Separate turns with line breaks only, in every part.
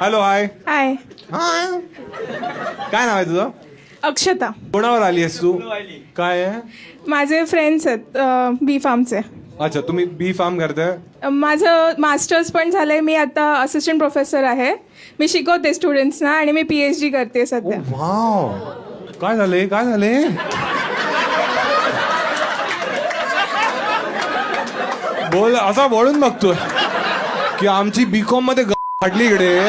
Hello hi.
हाय.
हाय. काय नाव आहे तुझं?
अक्षता.
कोणावर आली आहेस तू? काय आहे?
माझे फ्रेंड्स आहेत बी फार्मचे.
अच्छा, तुम्ही बी फार्म करताय?
माझं मास्टर्स पण झालंय. मी आता असिस्टंट प्रोफेसर आहे. मी शिकवते स्टुडंट्सना आणि मी PhD करते सध्या.
वाव, काय झाले काय झाले? बोल, असा वळून बघतोय की आमची बीकॉम मध्ये फाटली इकडे.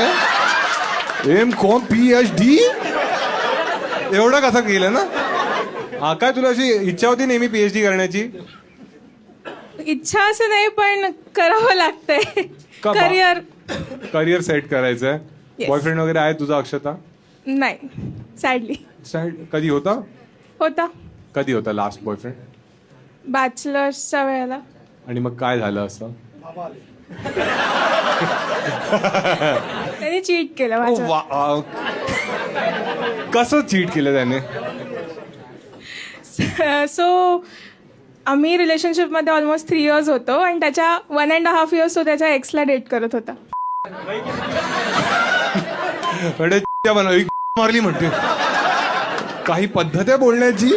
M.Com PhD एवढं कसं केलं ना? हा, काय तुला अशी इच्छा होती नेहमी PhD करण्याची?
इच्छा असं नाही, पण करावं लागतंय.
का?
करिअर
सेट करायचंय.
Yes.
बॉयफ्रेंड वगैरे आहे तुझा अक्षता?
नाही, सॅडली.
कधी होता? कधी होता लास्ट बॉयफ्रेंड?
बॅचलर्सच्या वेळेला.
आणि मग काय झालं असं?
त्याने चीट केलं माझ्यावर.
कसं चीट केलं त्याने?
सो आम्ही रिलेशनशिपमध्ये ऑलमोस्ट 3 years होतो आणि त्याच्या 1.5 years तो त्याच्या एक्सला डेट करत होता.
मारली म्हणते. काही पद्धत आहे बोलण्याची.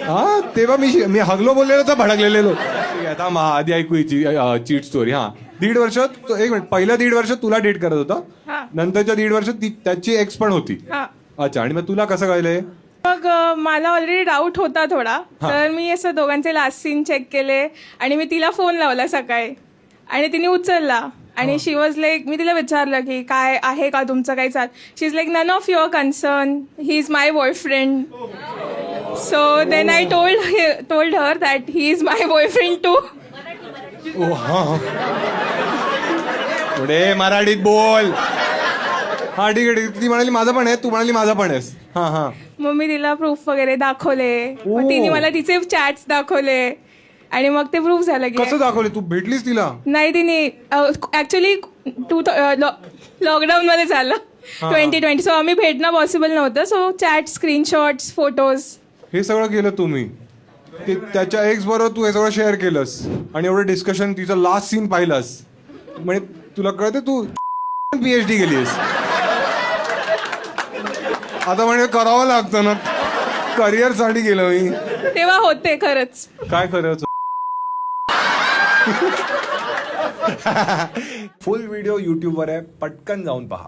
हा, तेव्हा मी हगलो बोललेलो तर भडकलेलो. आता आधी ऐकू चीट स्टोरी. हा, 1.5 वर्ष, एक मिनिट, पहिल्या 1.5 वर्ष तुला डेट करत होता, नंतरच्या 1.5 वर्ष त्याची एक्स पण होती. अच्छा, आणि मग तुला कसं कळलंय?
मग मला ऑलरेडी डाऊट होता थोडा, तर मी असं दोघांचे लास्ट सीन चेक केले आणि मी तिला फोन लावला सकाळी आणि तिने उचलला आणि शी वॉज लाईक, मी तिला विचारलं की काय आहे का तुमचं काही चाल. She is like, none of your concern, he is my boyfriend. So then I told her that he is my boyfriend too.
पुढे मराठीत बोल. हा, ठीक आहे. ती म्हणाली माझं पण आहे, तू म्हणाली माझं पण आहेस. हा हा.
मग मी तिला प्रूफ वगैरे दाखवले. मग तिने मला तिचे चॅट्स दाखवले आणि मग ते प्रूफ झालं की.
कसं दाखवले? तू भेटलीस तिला?
नाही, तिने ऍक्च्युली लॉकडाऊन मध्ये झालं 2020. सो आम्ही भेटणं पॉसिबल नव्हतं. सो चॅट, स्क्रीनशॉट्स, फोटोज
हे सगळं केलं तुम्ही. त्याच्या एक्स बरोबर तू हे सगळं शेअर केलंस आणि एवढं डिस्कशन, तिचं लास्ट सीन पाहिलंस. म्हणजे तुला कळते तू PhD केलीस. आता म्हणजे करावं लागतं ना, करिअर साठी गेलो मी.
तेव्हा होते खरंच.
काय करायचं? फुल व्हिडिओ YouTube वर आहे, पटकन जाऊन पहा.